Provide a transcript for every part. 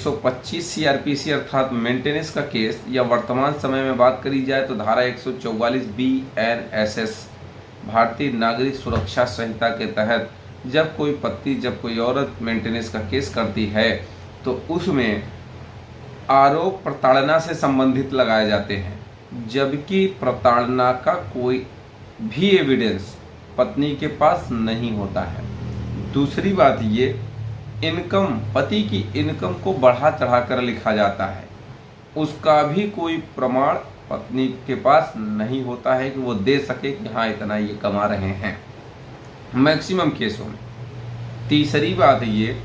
125 CrPC अर्थात maintenance का case या वर्तमान समय में बात करी जाए तो धारा 144 BNSS भारतीय नागरिक सुरक्षा संहिता के तहत जब कोई पति जब कोई औरत मेंटेनेंस का केस करती है तो उसमें आरोप प्रताड़ना से संबंधित लगाए जाते हैं, जबकि प्रताड़ना का कोई भी एविडेंस पत्नी के पास नहीं होता है। दूसरी बात ये, इनकम, पति की इनकम को बढ़ा चढ़ा कर लिखा जाता है, उसका भी कोई प्रमाण पत्नी के पास नहीं होता है कि वो दे सके कि हाँ इतना ये कमा रहे हैं मैक्सिमम केसों में। तीसरी बात ये,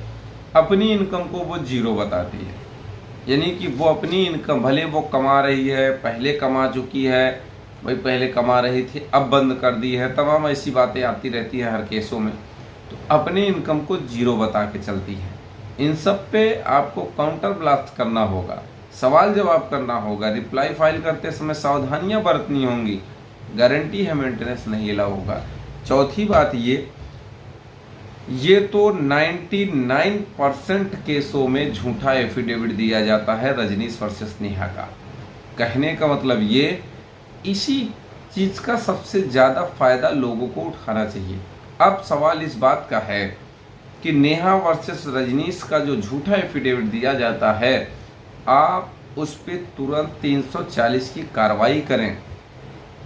अपनी इनकम को वो जीरो बताती है, यानी कि वो अपनी इनकम भले वो कमा रही है, पहले कमा चुकी है, भाई पहले कमा रही थी अब बंद कर दी है, तमाम ऐसी बातें आती रहती हैं हर केसों में, तो अपनी इनकम को जीरो बता के चलती है। इन सब पे आपको काउंटर ब्लास्ट करना होगा, सवाल जवाब करना होगा, रिप्लाई फाइल करते समय सावधानियां बरतनी होंगी, गारंटी है मेंटेनेंस नहीं अलाउ होगा। चौथी बात ये तो 99% केसों में झूठा एफिडेविट दिया जाता है रजनीश वर्सेस नेहा का। कहने का मतलब ये, इसी चीज का सबसे ज्यादा फायदा लोगों को उठाना चाहिए। अब सवाल इस बात का है कि नेहा वर्सेस रजनीश का जो झूठा एफिडेविट दिया जाता है, आप उस पर तुरंत 340 की कार्रवाई करें।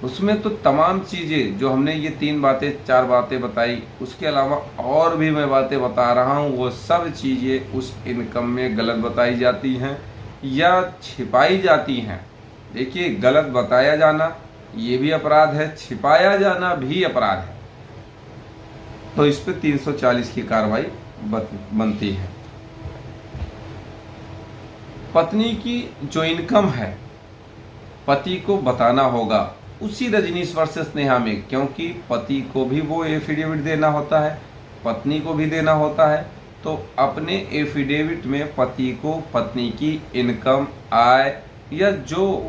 उसमें तो तमाम चीज़ें जो हमने ये 3 बातें 4 बातें बताई, उसके अलावा और भी मैं बातें बता रहा हूँ, वो सब चीज़ें उस इनकम में गलत बताई जाती हैं या छिपाई जाती हैं। देखिए, गलत बताया जाना ये भी अपराध है, छिपाया जाना भी अपराध है, तो इस पे 340 की कार्रवाई बनती है। पत्नी की जो इनकम है पति को बताना होगा उसी रजनीश वर्सेस नेहा में, क्योंकि पति को भी वो एफिडेविट देना होता है, पत्नी को भी देना होता है, तो अपने एफिडेविट में पति को पत्नी की इनकम, आय या जो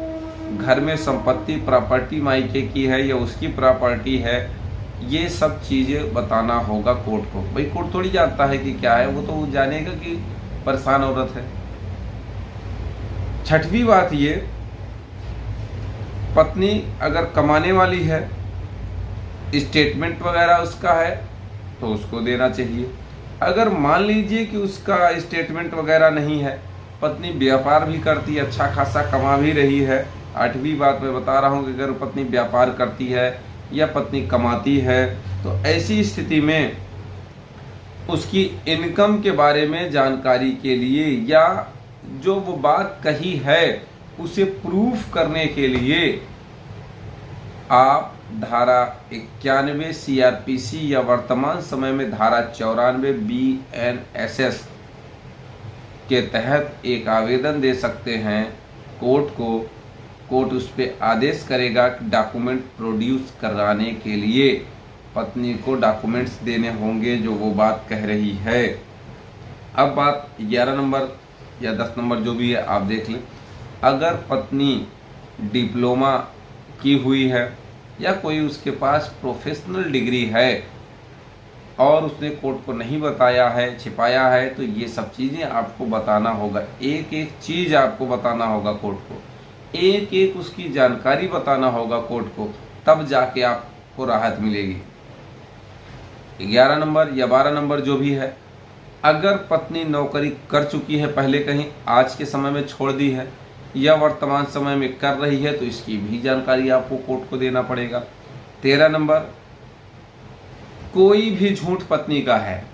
घर में संपत्ति प्रॉपर्टी मायके की है या उसकी प्रॉपर्टी है, ये सब चीज़ें बताना होगा कोर्ट को। भाई कोर्ट थोड़ी जानता है कि क्या है, वो तो जानेगा कि परेशान औरत है। छठवीं बात ये, पत्नी अगर कमाने वाली है, स्टेटमेंट वगैरह उसका है तो उसको देना चाहिए। अगर मान लीजिए कि उसका स्टेटमेंट वगैरह नहीं है, पत्नी व्यापार भी करती है, अच्छा खासा कमा भी रही है, 8वीं बात मैं बता रहा हूँ कि अगर पत्नी व्यापार करती है या पत्नी कमाती है तो ऐसी स्थिति में उसकी इनकम के बारे में जानकारी के लिए या जो वो बात कही है उसे प्रूफ करने के लिए आप धारा 91 CRPC या वर्तमान समय में धारा 94 BNSS के तहत एक आवेदन दे सकते हैं कोर्ट को। कोर्ट उस पर आदेश करेगा कि डॉक्यूमेंट प्रोड्यूस कराने के लिए पत्नी को डॉक्यूमेंट्स देने होंगे जो वो बात कह रही है। अब बात 11 नंबर या 10 नंबर जो भी है आप देख लें। अगर पत्नी डिप्लोमा की हुई है या कोई उसके पास प्रोफेशनल डिग्री है और उसने कोर्ट को नहीं बताया है, छिपाया है, तो ये सब चीज़ें आपको बताना होगा। एक एक चीज़ आपको बताना होगा कोर्ट को, एक एक उसकी जानकारी बताना होगा कोर्ट को, तब जाके आपको राहत मिलेगी। 11 नंबर या 12 नंबर जो भी है, अगर पत्नी नौकरी कर चुकी है पहले कहीं, आज के समय में छोड़ दी है या वर्तमान समय में कर रही है, तो इसकी भी जानकारी आपको कोर्ट को देना पड़ेगा। 13 नंबर, कोई भी झूठ पत्नी का है,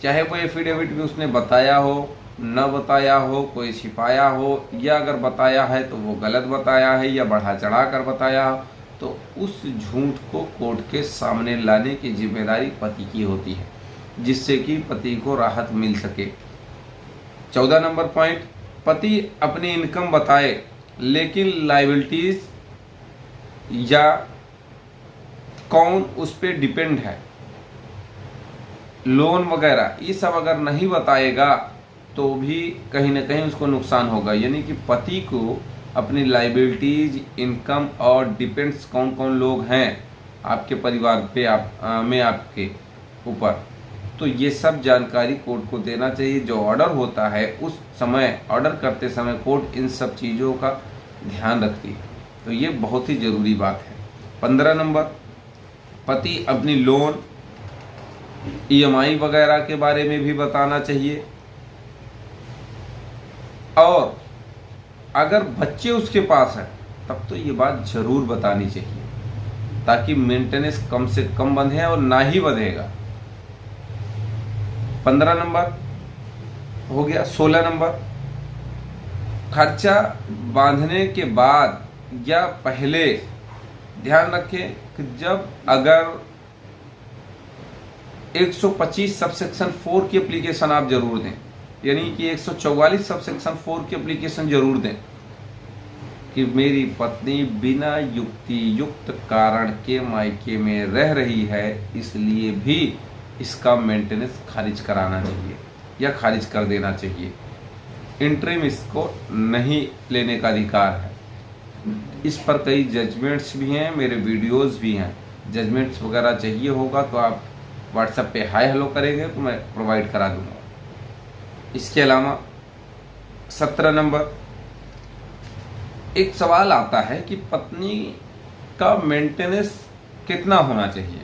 चाहे वो एफिडेविट में उसने बताया हो, न बताया हो, कोई छिपाया हो, या अगर बताया है तो वो गलत बताया है या बढ़ा चढ़ा कर बताया हो, तो उस झूठ को कोर्ट के सामने लाने की जिम्मेदारी पति की होती है, जिससे कि पति को राहत मिल सके। 14 नंबर पॉइंट, पति अपनी इनकम बताए लेकिन लायबिलिटीज या कौन उस पर डिपेंड है, लोन वगैरह, ये सब अगर नहीं बताएगा तो भी कहीं ना कहीं उसको नुकसान होगा। यानी कि पति को अपनी लायबिलिटीज, इनकम और डिपेंड्स कौन कौन लोग हैं आपके परिवार पे, आपके ऊपर, तो ये सब जानकारी कोर्ट को देना चाहिए। जो ऑर्डर होता है उस समय ऑर्डर करते समय कोर्ट इन सब चीज़ों का ध्यान रखती है, तो ये बहुत ही ज़रूरी बात है। 15 नंबर, पति अपनी लोन EMI वगैरह के बारे में भी बताना चाहिए, और अगर बच्चे उसके पास हैं तब तो ये बात ज़रूर बतानी चाहिए, ताकि मेंटेनेंस कम से कम बंधे और ना ही बंधेगा। 15 नंबर हो गया। 16 नंबर, खर्चा बांधने के बाद या पहले ध्यान रखें कि जब अगर 125 सबसेक्शन 4 की एप्लीकेशन आप जरूर दें, यानी कि 144 सबसेक्शन 4 की एप्लीकेशन जरूर दें कि मेरी पत्नी बिना युक्त कारण के मायके में रह रही है, इसलिए भी इसका मेंटेनेंस खारिज कराना चाहिए या खारिज कर देना चाहिए। इंटरिम इसको नहीं लेने का अधिकार है। इस पर कई जजमेंट्स भी हैं, मेरे वीडियोस भी हैं। जजमेंट्स वगैरह चाहिए होगा तो आप व्हाट्सएप पे हाय हेलो करेंगे तो मैं प्रोवाइड करा दूंगा। इसके अलावा 17 नंबर, एक सवाल आता है कि पत्नी का मेंटेनेंस कितना होना चाहिए।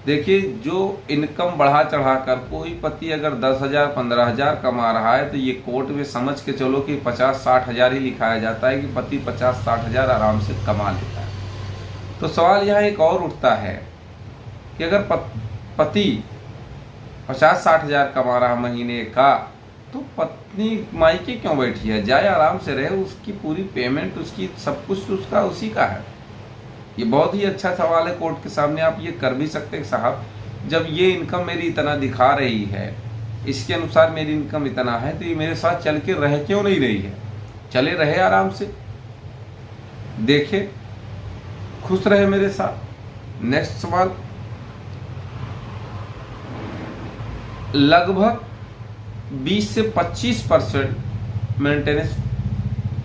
देखिए, जो इनकम बढ़ा चढ़ा कर कोई पति अगर 10,000 15,000 कमा रहा है तो ये कोर्ट में समझ के चलो कि 50-60 हज़ार ही लिखाया जाता है कि पति 50-60 हज़ार आराम से कमा लेता है। तो सवाल यहाँ एक और उठता है कि अगर पति 50-60 हज़ार कमा रहा महीने का, तो पत्नी मायके क्यों बैठी है? जाए आराम से रहे, उसकी पूरी पेमेंट, उसकी सब कुछ उसका उसी का है। ये बहुत ही अच्छा सवाल है, कोर्ट के सामने आप ये कर भी सकते हैं साहब, जब ये इनकम मेरी इतना दिखा रही है, इसके अनुसार मेरी इनकम इतना है, तो ये मेरे साथ चल के रह क्यों नहीं रही है? चले रहे आराम से, देखे, खुश रहे मेरे साथ। नेक्स्ट सवाल, लगभग 20 से 25% मेंटेनेंस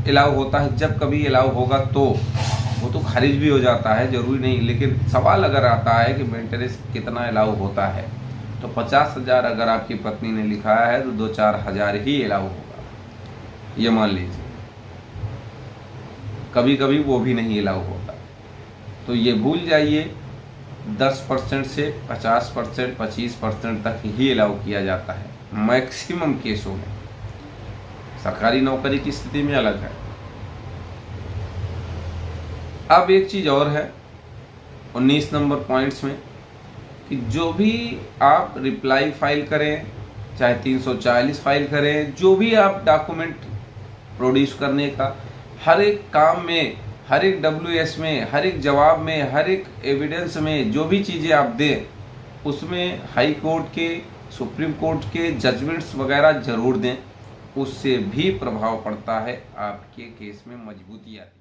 अलाउ होता है। जब कभी अलाउ होगा तो वो तो खारिज भी हो जाता है, जरूरी नहीं, लेकिन सवाल अगर आता है कि मेंटेनेंस कितना अलाउ होता है, तो 50,000 अगर आपकी पत्नी ने लिखाया है तो 2-4 हज़ार ही अलाउ होगा, ये मान लीजिए। कभी कभी वो भी नहीं अलाउ होता, तो ये भूल जाइए। 10% से 50%, 25% तक ही अलाउ किया जाता है मैक्सिमम केसों में। सरकारी नौकरी की स्थिति में अलग है। अब एक चीज़ और है 19 नंबर पॉइंट्स में, कि जो भी आप रिप्लाई फाइल करें, चाहे 340 फाइल करें, जो भी आप डॉक्यूमेंट प्रोड्यूस करने का, हर एक काम में, हर एक WS में, हर एक जवाब में, हर एक एविडेंस में जो भी चीज़ें आप दें, उसमें हाई कोर्ट के, सुप्रीम कोर्ट के जजमेंट्स वगैरह ज़रूर दें। उससे भी प्रभाव पड़ता है, आपके केस में मजबूती आती है।